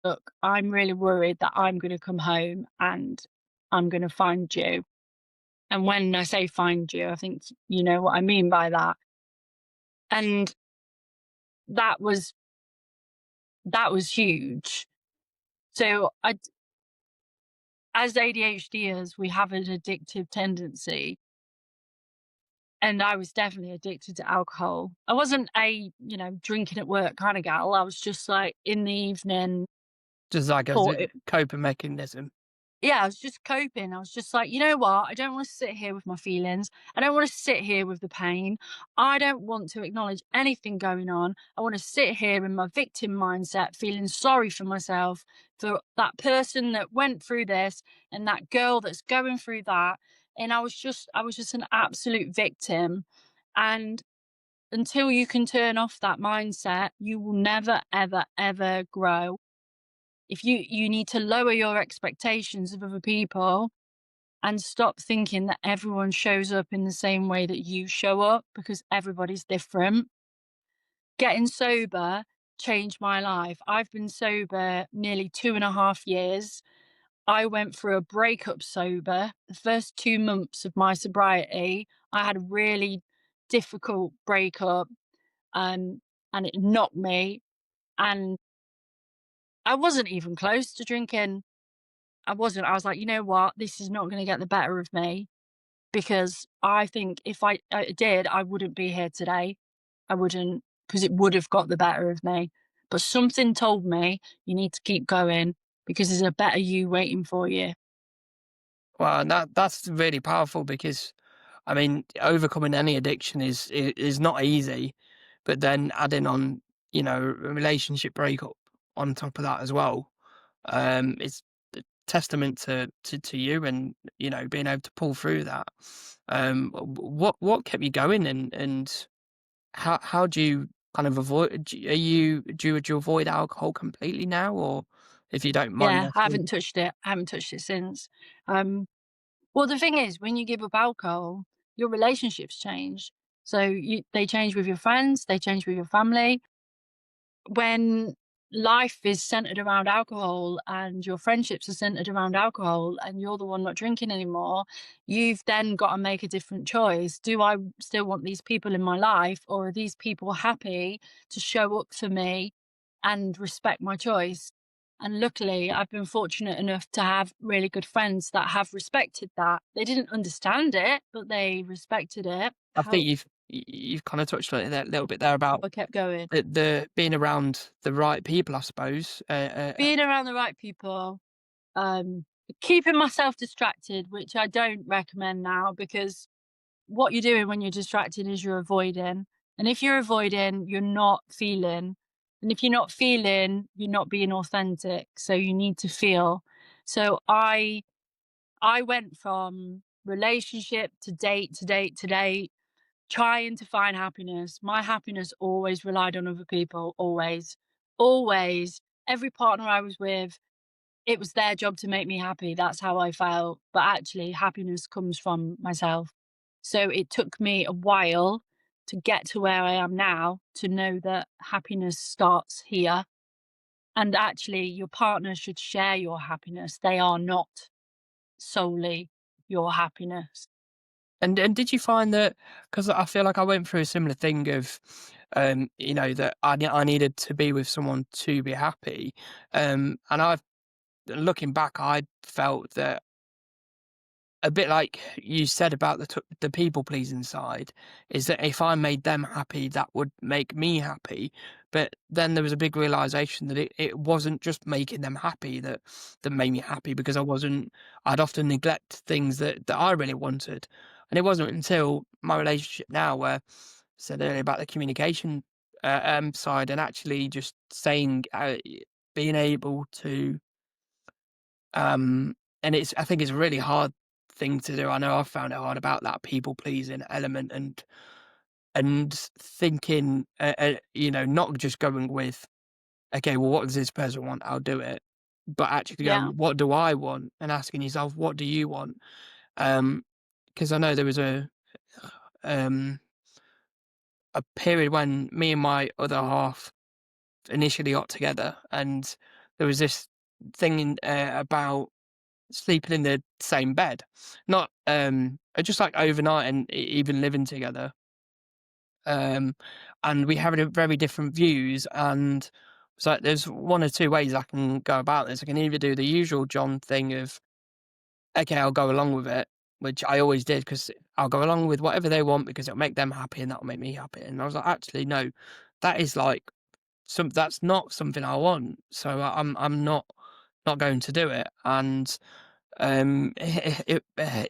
"Look, I'm really worried that I'm going to come home and I'm going to find you." And when I say find you, I think you know what I mean by that. And that was that was huge. So as ADHDers, we have an addictive tendency. And I was definitely addicted to alcohol. I wasn't drinking at work kind of gal. I was just like in the evening, just like as thought a it, coping mechanism. yeah, I was just coping. I was just like, you know what? I don't want to sit here with my feelings. I don't want to sit here with the pain. I don't want to acknowledge anything going on. I want to sit here in my victim mindset, feeling sorry for myself, for that person that went through this and that girl that's going through that. And I was just an absolute victim. And until you can turn off that mindset, you will never, ever, ever grow. If you need to lower your expectations of other people and stop thinking that everyone shows up in the same way that you show up because everybody's different. Getting sober changed my life. I've been sober nearly 2.5 years. I went through a breakup sober. The first 2 months of my sobriety, I had a really difficult breakup, um, and it knocked me. And I wasn't even close to drinking. I wasn't. I was like, you know what? This is not going to get the better of me because I think if I did, I wouldn't be here today. I wouldn't, because it would have got the better of me. But something told me you need to keep going because there's a better you waiting for you. Well, that's really powerful because I mean, overcoming any addiction is not easy, but then adding on, a relationship breakup on top of that as well, it's a testament to you and being able to pull through that. What kept you going, and how do you kind of avoid? Do you avoid alcohol completely now, or if you don't mind Yeah, I asking? haven't touched it. I haven't touched it since. Um, well, the thing is, when you give up alcohol, your relationships change. So they change with your friends, they change with your family. When life is centered around alcohol and your friendships are centered around alcohol and you're the one not drinking anymore, you've then got to make a different choice. Do I still want these people in my life, or are these people happy to show up for me and respect my choice? And luckily, I've been fortunate enough to have really good friends that have respected that. They didn't understand it, but they respected it. I think you've kind of touched on it there, a little bit there about I kept going. the being around the right people, I suppose. Being around the right people. Um, Keeping myself distracted, which I don't recommend now because what you're doing when you're distracted is you're avoiding. And if you're avoiding, you're not feeling. And if you're not feeling, you're not being authentic. So you need to feel. So I went from relationship to date to date to date, trying to find happiness. My happiness always relied on other people, always, always. Every partner I was with, it was their job to make me happy. That's how I felt. But actually, happiness comes from myself. So it took me a while to get to where I am now to know that happiness starts here. And actually, your partner should share your happiness. They are not solely your happiness. And did you find that, because I feel like I went through a similar thing of, that I needed to be with someone to be happy, and I've looking back, I felt that a bit like you said about the people pleasing side, is that if I made them happy, that would make me happy. But then there was a big realization that it wasn't just making them happy that made me happy, because I'd often neglect things that I really wanted. And it wasn't until my relationship now, where I said earlier about the communication side, and actually just saying, being able to, and I think it's a really hard thing to do. I know I've found it hard about that people pleasing element, and thinking, not just going with, okay, well, what does this person want? I'll do it. But actually Yeah. going, what do I want? And asking yourself, what do you want? Because I know there was um, a period when me and my other half initially got together, and there was this thing about sleeping in the same bed, not just like overnight, and even living together. Um, and we have very different views, and it's like there's one or two ways I can go about this. I can either do the usual John thing of, okay, I'll go along with it, which I always did, because I'll go along with whatever they want because it'll make them happy and that'll make me happy. And I was like, actually, no, that is like that's not something I want. So I'm not going to do it. And it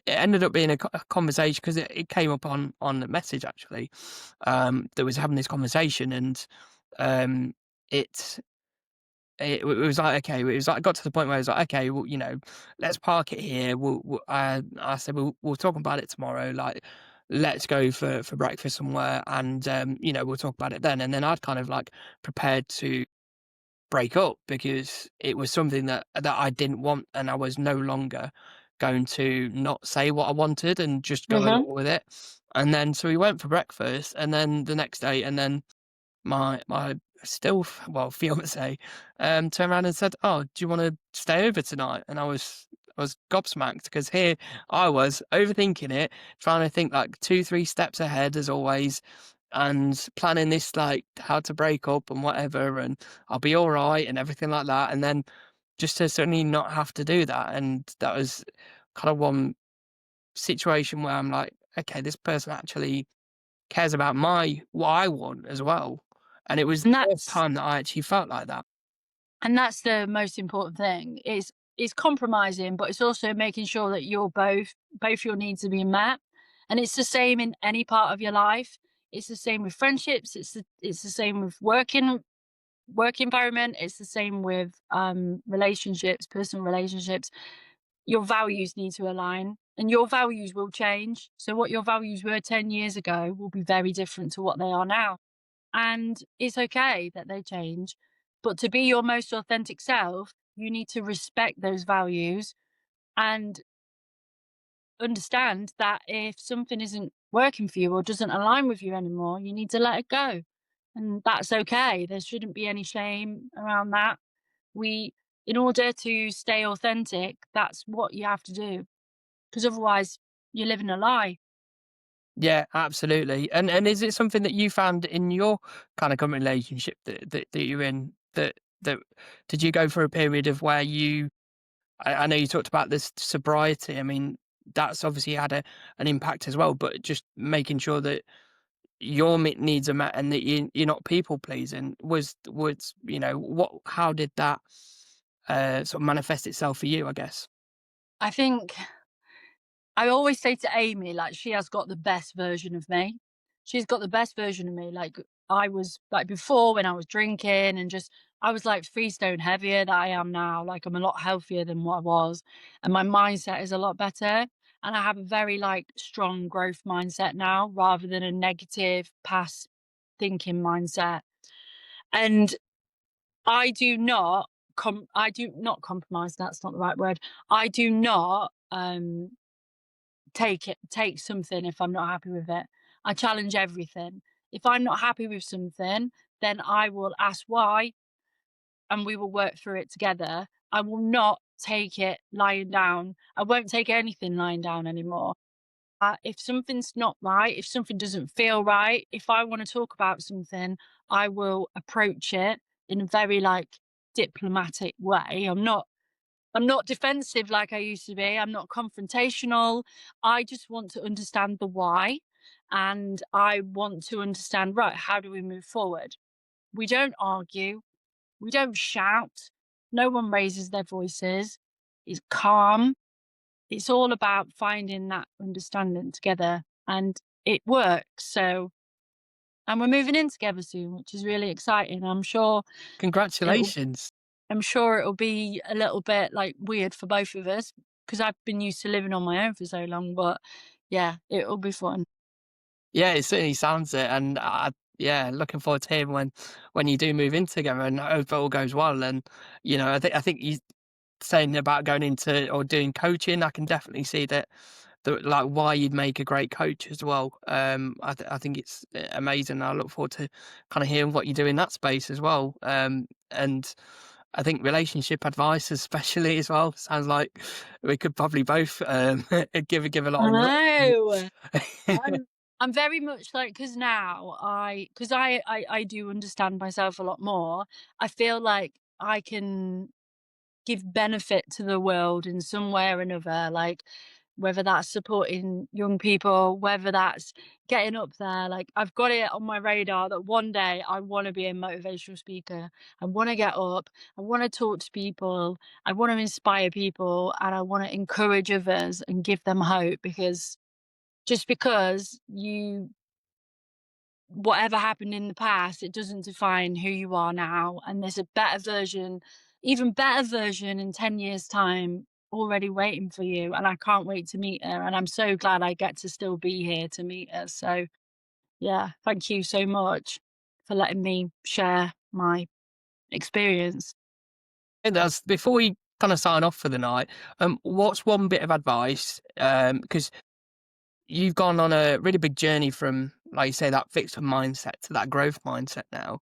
ended up being a conversation, because it came up on the message, actually, that was having this conversation. And um, it it was like, okay, it was like, got to the point where it was like, okay, well, let's park it here. I said, we'll talk about it tomorrow. Like, let's go for breakfast somewhere, and we'll talk about it then. And then I'd kind of like prepared to break up, because it was something that I didn't want, and I was no longer going to not say what I wanted and just go along Mhm. with it. And then so we went for breakfast, and then the next day, and then my still fiance turned around and said, "Oh, do you want to stay over tonight?" And I was gobsmacked, because here I was overthinking it, trying to think like 2, 3 steps ahead as always, and planning this, like how to break up and whatever, and I'll be all right and everything like that. And then just to suddenly not have to do that, and that was kind of one situation where I'm like, okay, this person actually cares about what I want as well. And it was And the first that's time that I actually felt like that. and that's the most important thing. Is compromising, but it's also making sure that you're both your needs are being met. And it's the same in any part of your life. It's the same with friendships. It's the same with work environment. It's the same with relationships, personal relationships. Your values need to align, and your values will change. So what your values were 10 years ago will be very different to what they are now. And it's okay that they change. But to be your most authentic self, you need to respect those values and understand that if something isn't working for you or doesn't align with you anymore, you need to let it go. And that's okay. There shouldn't be any shame around that. We, in order to stay authentic, that's what you have to do. Because otherwise, you're living a lie. Yeah, absolutely. And is it something that you found in your kind of current relationship that you're in, that did you go through a period of where I know you talked about this sobriety. I mean, that's obviously had an impact as well, but just making sure that your needs are met, and that you're not people pleasing, was how did that sort of manifest itself for you, I guess? I think I always say to Amy, like, she has got the best version of me. she's got the best version of me. Like, I was like before when I was drinking and just I was like 3 stone heavier than I am now. Like, I'm a lot healthier than what I was, and my mindset is a lot better. And I have a very like strong growth mindset now rather than a negative past thinking mindset. And I do not compromise, that's not the right word. I do not take something if I'm not happy with it. I challenge everything. If I'm not happy with something, then I will ask why and we will work through it together. I will not take it lying down. I won't take anything lying down anymore. If something's not right, if something doesn't feel right, if I want to talk about something, I will approach it in a very like diplomatic way. I'm not defensive like I used to be. I'm not confrontational. I just want to understand the why. And I want to understand, right, how do we move forward? We don't argue. We don't shout. No one raises their voices. It's calm. It's all about finding that understanding together. And it works. So, and we're moving in together soon, which is really exciting. It'll Congratulations. I'm sure it'll be a little bit, like, weird for both of us because 'cause I've been used to living on my own for so long, but yeah, it'll be fun. Yeah, it certainly sounds it, and yeah, looking forward to hearing when you do move in together, and I hope it all goes well. And I think you saying about going into or doing coaching, I can definitely see that like why you'd make a great coach as well. I think it's amazing. I look forward to kind of hearing what you do in that space as well. And I think relationship advice, especially as well, sounds like we could probably both give a lot I of. know. I'm very much like because now I do understand myself a lot more. I feel like I can give benefit to the world in some way or another, like whether that's supporting young people, whether that's getting up there. Like I've got it on my radar that one day I want to be a motivational speaker. I want to get up, I want to talk to people, I want to inspire people, and I want to encourage others and give them hope because just because you whatever happened in the past, it doesn't define who you are now. And there's a better version, even better version in 10 years' time already waiting for you. And I can't wait to meet her. And I'm so glad I get to still be here to meet her. So, yeah, thank you so much for letting me share my experience. And that's before we kind of sign off for the night. What's one bit of advice? Because you've gone on a really big journey from, like you say, that fixed mindset to that growth mindset now.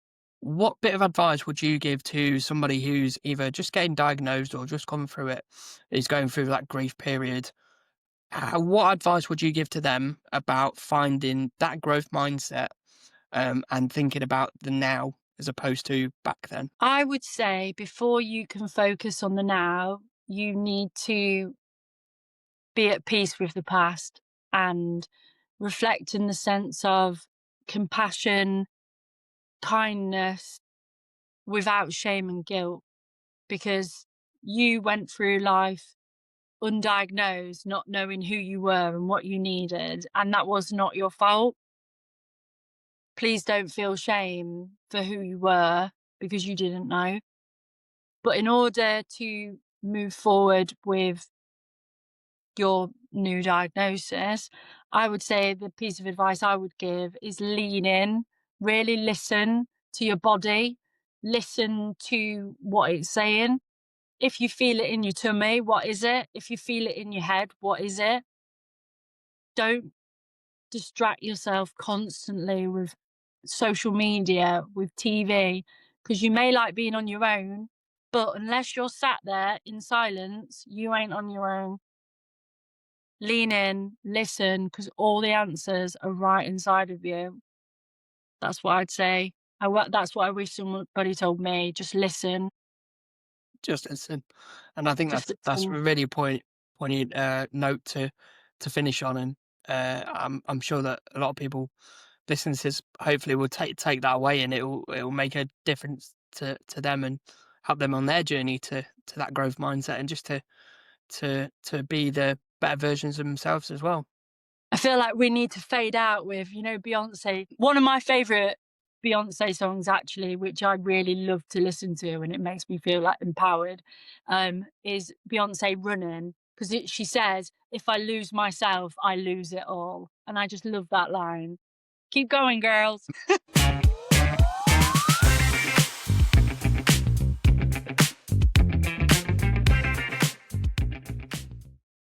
What bit of advice would you give to somebody who's either just getting diagnosed or just gone through it, is going through that grief period? What advice would you give to them about finding that growth mindset, and thinking about the now as opposed to back then? I would say before you can focus on the now, you need to be at peace with the past and reflect in the sense of compassion, kindness, without shame and guilt, because you went through life undiagnosed, not knowing who you were and what you needed, and that was not your fault. Please don't feel shame for who you were because you didn't know. But in order to move forward with your new diagnosis, I would say the piece of advice I would give is lean in, really listen to your body, listen to what it's saying. If you feel it in your tummy, what is it? If you feel it in your head, what is it? Don't distract yourself constantly with social media, with TV, because you may like being on your own, but unless you're sat there in silence, you ain't on your own. Lean in, listen, because all the answers are right inside of you. That's what I'd say. That's what I wish somebody told me. Just listen. Just listen. And I think Just that's a listen. really poignant note to finish on. And I'm sure that a lot of people listening to this hopefully will take that away, and it'll make a difference to them and help them on their journey to that growth mindset, and just to be the better versions of themselves as well. I feel like we need to fade out with, Beyonce. One of my favorite Beyonce songs, actually, which I really love to listen to, and it makes me feel like empowered, is Beyonce "Running," because she says, "If I lose myself, I lose it all," and I just love that line. Keep going, girls.